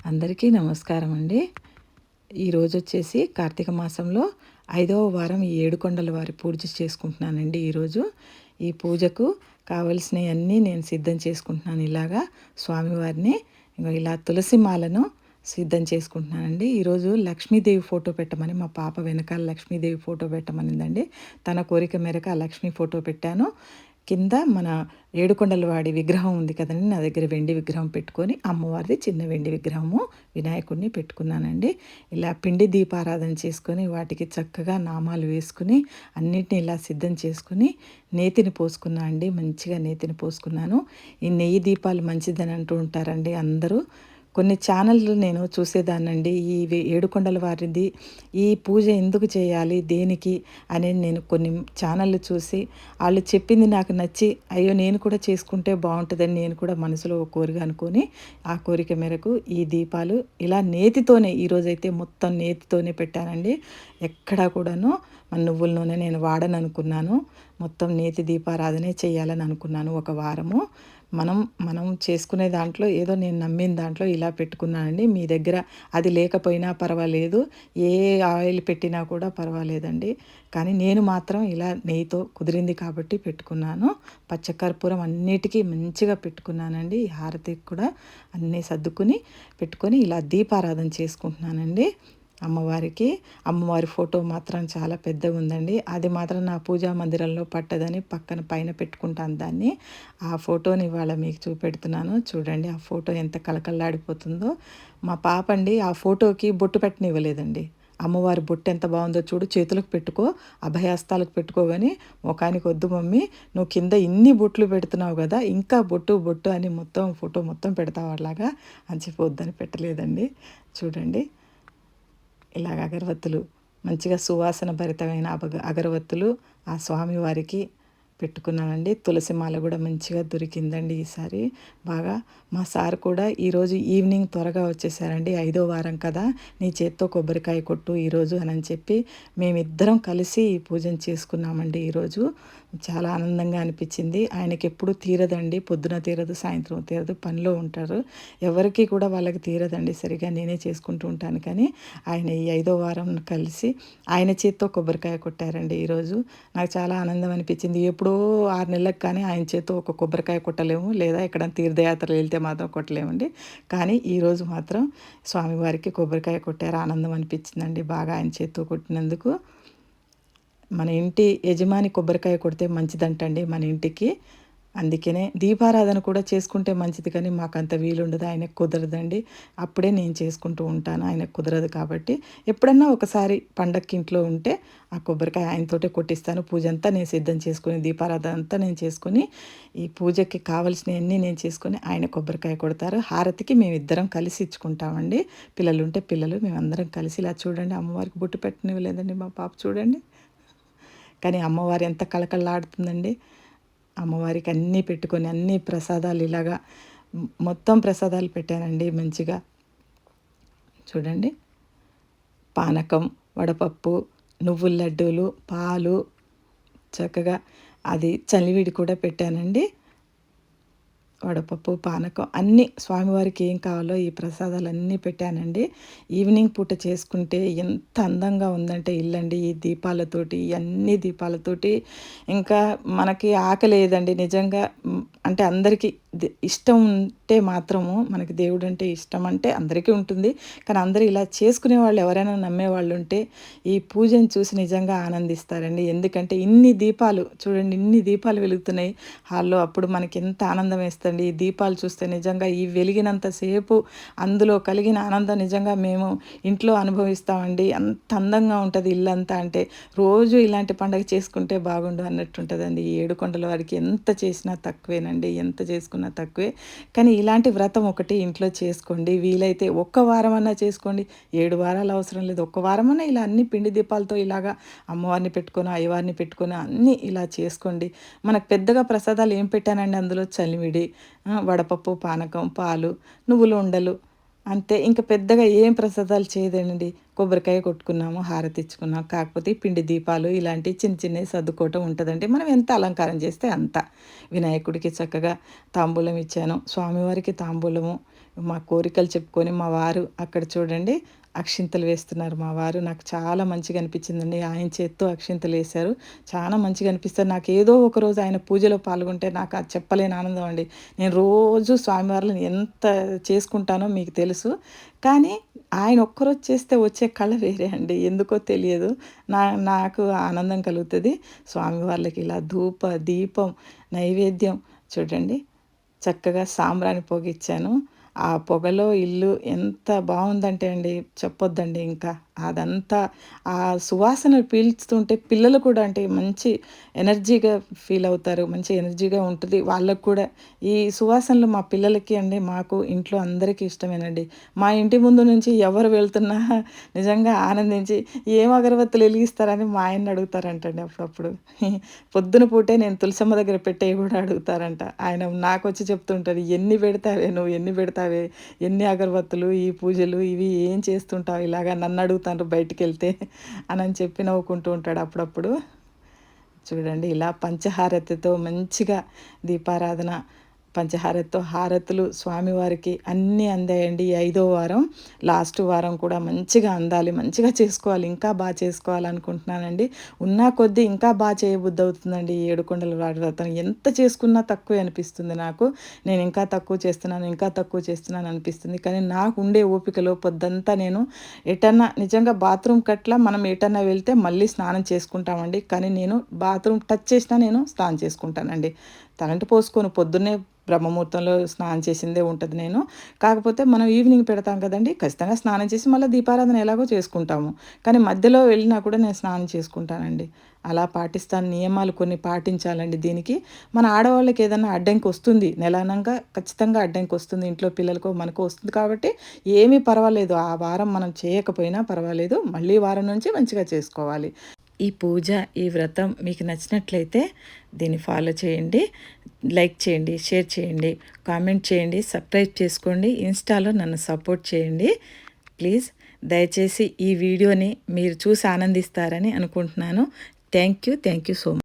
అందరికీ నమస్కారం అండి. ఈరోజు వచ్చేసి కార్తీక మాసంలో 5వ వారం ఈ ఏడుకొండల వారి పూజ చేసుకుంటున్నానండి ఈరోజు. ఈ పూజకు కావలసినవన్నీ నేను సిద్ధం చేసుకుంటున్నాను. ఇలాగా స్వామివారిని ఇలా తులసి మాలను సిద్ధం చేసుకుంటున్నానండి. ఈరోజు లక్ష్మీదేవి ఫోటో పెట్టమని మా పాప వెనకాల లక్ష్మీదేవి ఫోటో పెట్టమనిందండి. తన కోరిక మేరకు ఆ లక్ష్మీ ఫోటో పెట్టాను. కింద మన ఏడుకొండల వాడి విగ్రహం ఉంది కదండి, నా దగ్గర వెండి విగ్రహం పెట్టుకొని అమ్మవారిది చిన్న వెండి విగ్రహము వినాయకుడిని పెట్టుకున్నానండి. ఇలా పిండి దీపారాధన చేసుకొని వాటికి చక్కగా నామాలు వేసుకుని అన్నిటిని ఇలా సిద్ధం చేసుకుని నేతిని పోసుకున్నా అండి. మంచిగా నేతిని పోసుకున్నాను. ఈ నెయ్యి దీపాలు మంచిదని అంటూ ఉంటారండి అందరూ. కొన్ని ఛానళ్ళు నేను చూసేదాన్నండి. ఈ ఏడుకొండల వారిది ఈ పూజ ఎందుకు చేయాలి, దేనికి అనేది నేను కొన్ని ఛానళ్ళు చూసి వాళ్ళు చెప్పింది నాకు నచ్చి, అయ్యో నేను కూడా చేసుకుంటే బాగుంటుందని నేను కూడా మనసులో ఒక కోరిక అనుకొని ఆ కోరిక మేరకు ఈ దీపాలు ఇలా నేతితోనే ఈరోజైతే మొత్తం నేతితోనే పెట్టానండి. ఎక్కడా కూడాను మన నువ్వుల నూనె నేను వాడను అనుకున్నాను. మొత్తం నేతి దీపారాధనే చేయాలని అనుకున్నాను ఒక వారము. మనం చేసుకునే దాంట్లో ఏదో నేను నమ్మిన దాంట్లో ఇలా పెట్టుకున్నానండి. మీ దగ్గర అది లేకపోయినా పర్వాలేదు, ఏ ఆయిల్ పెట్టినా కూడా పర్వాలేదండి. కానీ నేను మాత్రం ఇలా నెయ్యితో కుదిరింది కాబట్టి పెట్టుకున్నాను. పచ్చకర్పూరం అన్నిటికీ మంచిగా పెట్టుకున్నానండి. హారతికి కూడా అన్నీ సర్దుకుని పెట్టుకొని ఇలా దీపారాధన చేసుకుంటున్నానండి. అమ్మవారి ఫోటో మాత్రం చాలా పెద్దగా ఉందండి. అది మాత్రం నా పూజా మందిరంలో పట్టదని పైన పెట్టుకుంటాను దాన్ని. ఆ ఫోటోని ఇవాళ మీకు చూపెడుతున్నాను. చూడండి ఆ ఫోటో ఎంత కళకళలాడిపోతుందో. మా పాప అండి ఆ ఫోటోకి బొట్టు పెట్టనివ్వలేదండి. అమ్మవారి బొట్టు ఎంత బాగుందో చూడు, చేతులకు పెట్టుకో, అభయహస్తాలకు పెట్టుకోగాని ముఖానికి వద్దు మమ్మీ, నువ్వు కింద ఇన్ని బొట్లు పెడుతున్నావు కదా, ఇంకా బొట్టు బొట్టు అని ఫోటో మొత్తం పెడతావు అలాగా అని చెప్పి వద్దని పెట్టలేదండి. చూడండి ఇలాగ అగరవత్తులు మంచిగా సువాసన భరితమైన అగరవత్తులు ఆ స్వామివారికి పెట్టుకున్నానండి. తులసి మాల కూడా మంచిగా దొరికిందండి ఈసారి బాగా. మా సార్ కూడా ఈరోజు ఈవినింగ్ త్వరగా వచ్చేసారండి. 5వ వారం కదా, నీ చేత్తో కొబ్బరికాయ కొట్టు ఈరోజు అని చెప్పి మేమిద్దరం కలిసి ఈ పూజను చేసుకున్నామండి. ఈరోజు చాలా ఆనందంగా అనిపించింది. ఆయనకి ఎప్పుడు తీరదండి, పొద్దున తీరదు, సాయంత్రం తీరదు, పనిలో ఉంటారు. ఎవరికి కూడా వాళ్ళకి తీరదండి సరిగా, నేనే చేసుకుంటూ ఉంటాను. కానీ ఆయన ఈ 5వ వారం కలిసి ఆయన చేత్తో కొబ్బరికాయ కొట్టారండి ఈరోజు. నాకు చాలా ఆనందం అనిపించింది. ఎప్పుడో 6 నెలలకు కానీ ఆయన చేత్తో ఒక కొబ్బరికాయ కొట్టలేము, లేదా ఎక్కడైనా తీర్థయాత్రలు వెళ్తే మాత్రం కొట్టలేమండి. కానీ ఈరోజు మాత్రం స్వామివారికి కొబ్బరికాయ కొట్టారు. ఆనందం అనిపించిందండి బాగా ఆయన చేత్తో కొట్టినందుకు. మన ఇంటి యజమాని కొబ్బరికాయ కొడితే మంచిదంటండి మన ఇంటికి. అందుకనే దీపారాధన కూడా చేసుకుంటే మంచిది, కానీ మాకు అంత వీలుండదు, ఆయనకు కుదరదండి. అప్పుడే నేను చేసుకుంటూ ఉంటాను, ఆయనకు కుదరదు కాబట్టి. ఎప్పుడన్నా ఒకసారి పండక్కి ఇంట్లో ఉంటే ఆ కొబ్బరికాయ ఆయనతోటే కొట్టిస్తాను. పూజ అంతా నేను సిద్ధం చేసుకుని, దీపారాధన అంతా నేను చేసుకుని, ఈ పూజకి కావాల్సినవన్నీ నేను చేసుకొని ఆయన కొబ్బరికాయ కొడతారు. హారతికి మేమిద్దరం కలిసి ఇచ్చుకుంటామండి. పిల్లలు ఉంటే పిల్లలు, మేమందరం కలిసి. ఇలా చూడండి అమ్మవారికి బొట్టు పెట్టనివ్వలేదండి మా పాప, చూడండి. కానీ అమ్మవారు ఎంత కళకళలాడుతుందండి. అమ్మవారికి అన్నీ పెట్టుకొని అన్ని ప్రసాదాలు ఇలాగా మొత్తం ప్రసాదాలు పెట్టానండి మంచిగా. చూడండి పానకం, వడపప్పు, నువ్వుల లడ్డూలు, పాలు, చక్కగా అది చలివిడి కూడా పెట్టానండి. వడపప్పు, పానకం అన్నీ స్వామివారికి ఏం కావాలో ఈ ప్రసాదాలన్నీ పెట్టానండి. ఈవినింగ్ పూట చేసుకుంటే ఎంత అందంగా ఉందంటే ఇల్లండి, ఈ దీపాలతోటి, అన్ని దీపాలతోటి. ఇంకా మనకి ఆకలి లేదండి నిజంగా. అంటే అందరికీ ఇష్టం ఉంటే మాత్రము, మనకి దేవుడు అంటే ఇష్టం అంటే అందరికీ ఉంటుంది. కానీ అందరూ ఇలా చేసుకునే వాళ్ళు, ఎవరైనా నమ్మేవాళ్ళు ఉంటే ఈ పూజను చూసి నిజంగా ఆనందిస్తారండి. ఎందుకంటే ఇన్ని దీపాలు చూడండి, ఇన్ని దీపాలు వెలుగుతున్నాయి హాల్లో. అప్పుడు మనకి ఎంత ఆనందం వేస్తుంది ఈ దీపాలు చూస్తే. నిజంగా ఈ వెలిగినంతసేపు అందులో కలిగిన ఆనందం నిజంగా మేము ఇంట్లో అనుభవిస్తామండి. అంత అందంగా ఉంటుంది ఇల్లంతా. అంటే రోజు ఇలాంటి పండగ చేసుకుంటే బాగుండు అన్నట్టుంటుందండి. ఈ ఏడుకొండల వారికి ఎంత చేసినా తక్కువేనండి, ఎంత చేసుకున్నా తక్కువే. కానీ ఇలాంటి వ్రతం ఒకటి ఇంట్లో చేసుకోండి. వీలైతే ఒక్క వారమన్నా చేసుకోండి, 7 వారాలు అవసరం లేదు. ఒక్క వారమన్నా ఇలా అన్ని పిండి దీపాలతో ఇలాగా అమ్మవారిని పెట్టుకొని, అయ్యవారిని పెట్టుకొని అన్నీ ఇలా చేసుకోండి. మనకు పెద్దగా ప్రసాదాలు ఏం పెట్టానండి అందులో, చలివిడి, వడపప్పు, పానకం, పాలు, నువ్వులు ఉండలు, అంతే. ఇంక పెద్దగా ఏం ప్రసాదాలు చేయదేనండి. కొబ్బరికాయ కొట్టుకున్నాము, హారతి ఇచ్చుకున్నాము. కాకపోతే పిండి దీపాలు ఇలాంటివి చిన్న చిన్నవి సర్దుకోవటం ఉంటుందండి. మనం ఎంత అలంకారం చేస్తే అంత. వినాయకుడికి చక్కగా తాంబూలం ఇచ్చాను, స్వామివారికి తాంబూలము మా కోరికలు చెప్పుకొని మా వారు అక్కడ చూడండి అక్షింతలు వేస్తున్నారు మా వారు. నాకు చాలా మంచిగా అనిపించిందండి. ఆయన చేత్తో అక్షింతలు వేశారు. చాలా మంచిగా అనిపిస్తుంది. నాకు ఏదో ఒకరోజు ఆయన పూజలో పాల్గొంటే నాకు అది చెప్పలేని ఆనందం అండి. నేను రోజు స్వామివార్లను ఎంత చేసుకుంటానో మీకు తెలుసు. కానీ ఆయన ఒక్కరోజు చేస్తే వచ్చే కళ వేరే అండి. ఎందుకో తెలియదు. నాకు ఆనందం కలుగుతది. స్వామివార్లకి ఇలా ధూప, దీపం, నైవేద్యం చూడండి చక్కగా సాంబ్రాణి పొగిచ్చాను. ఆ పొగలో ఇల్లు ఎంత బావుందంటే అండి చెప్పొద్దండి ఇంకా. అదంతా ఆ సువాసనలు పీల్చుతుంటే పిల్లలు కూడా అంటే మంచి ఎనర్జీగా ఫీల్ అవుతారు. మంచి ఎనర్జీగా ఉంటది. వాళ్ళకి కూడా ఈ సువాసనలు మా పిల్లలకి అండి, మాకు ఇంట్లో అందరికీ ఇష్టమేనండి. మా ఇంటి ముందు నుంచి ఎవరు వెళ్తున్నా నిజంగా ఆనందించి ఏం అగరబత్తులు వెలిగిస్తారని మా ఆయన్ని అడుగుతారంటండి అప్పుడప్పుడు. పొద్దున పూటే నేను తులసమ్మ దగ్గర పెట్టేవి కూడా అడుగుతారంట. ఆయన నాకొచ్చి చెప్తుంటారు, "ఎన్ని పెడతావే నువ్వు? ఎన్ని పెడతావే? ఎన్ని అగరబత్తులు, ఈ పూజలు ఇవి ఏం చేస్తుంటావు ఇలాగ నన్ను అడుగుతాండ్రు బయటికెళ్తే" అని చెప్పి నవ్వుకుంటూ ఉంటాడు అప్పుడప్పుడు. చూడండి ఇలా పంచహారతితో మంచిగా దీపారాధన, పంచహారతితో హారతులు స్వామివారికి అన్నీ అందాయండి. ఈ 5వ వారం లాస్ట్ వారం కూడా మంచిగా అందాలి, మంచిగా చేసుకోవాలి, ఇంకా బాగా చేసుకోవాలనుకుంటున్నానండి. ఉన్నా కొద్దీ ఇంకా బాగా చేయబుద్ధవుతుందండి ఈ ఏడుకొండల వాడి వ్రతం. ఎంత చేసుకున్నా తక్కువే అనిపిస్తుంది నాకు. నేను ఇంకా తక్కువ చేస్తున్నాను, ఇంకా తక్కువ చేస్తున్నాను అనిపిస్తుంది. కానీ నాకు ఉండే ఓపికలో పొద్దంతా నేను ఎటన్నా నిజంగా బాత్రూమ్ కట్లా మనం ఎటన్నా వెళ్తే మళ్ళీ స్నానం చేసుకుంటామండి. కానీ నేను బాత్రూమ్ టచ్ చేసినా నేను స్నానం చేసుకుంటానండి. తలంటు పోసుకోను. పొద్దున్నే బ్రహ్మముహూర్తంలో స్నానం చేసిందే ఉంటది నేను. కాకపోతే మనం ఈవినింగ్ పెడతాం కదండీ! ఖచ్చితంగా స్నానం చేసి మళ్ళీ దీపారాధన ఎలాగో చేసుకుంటాము. కానీ మధ్యలో వెళ్ళినా కూడా నేను స్నానం చేసుకుంటానండి. అలా పాటిస్తాను. నియమాలు కొన్ని పాటించాలండి దీనికి. మన ఆడవాళ్ళకి ఏదన్నా అడ్డంకి వస్తుంది. నెలనంగా ఖచ్చితంగా అడ్డంకి వస్తుంది. ఇంట్లో పిల్లలకో, మనకో వస్తుంది కాబట్టి ఏమీ పర్వాలేదు. ఆ వారం మనం చేయకపోయినా పర్వాలేదు. మళ్ళీ వారం నుంచి మంచిగా చేసుకోవాలి. ఈ పూజ, ఈ వ్రతం మీకు నచ్చినట్లయితే దీన్ని ఫాలో చేయండి. లైక్ చేయండి, షేర్ చేయండి, కామెంట్ చేయండి, సబ్స్క్రైబ్ చేసుకోండి. ఇన్‌స్టాలో నన్ను సపోర్ట్ చేయండి. ప్లీజ్ దయచేసి ఈ వీడియోని మీరు చూసి ఆనందిస్తారని అనుకుంటున్నాను. Thank you so much.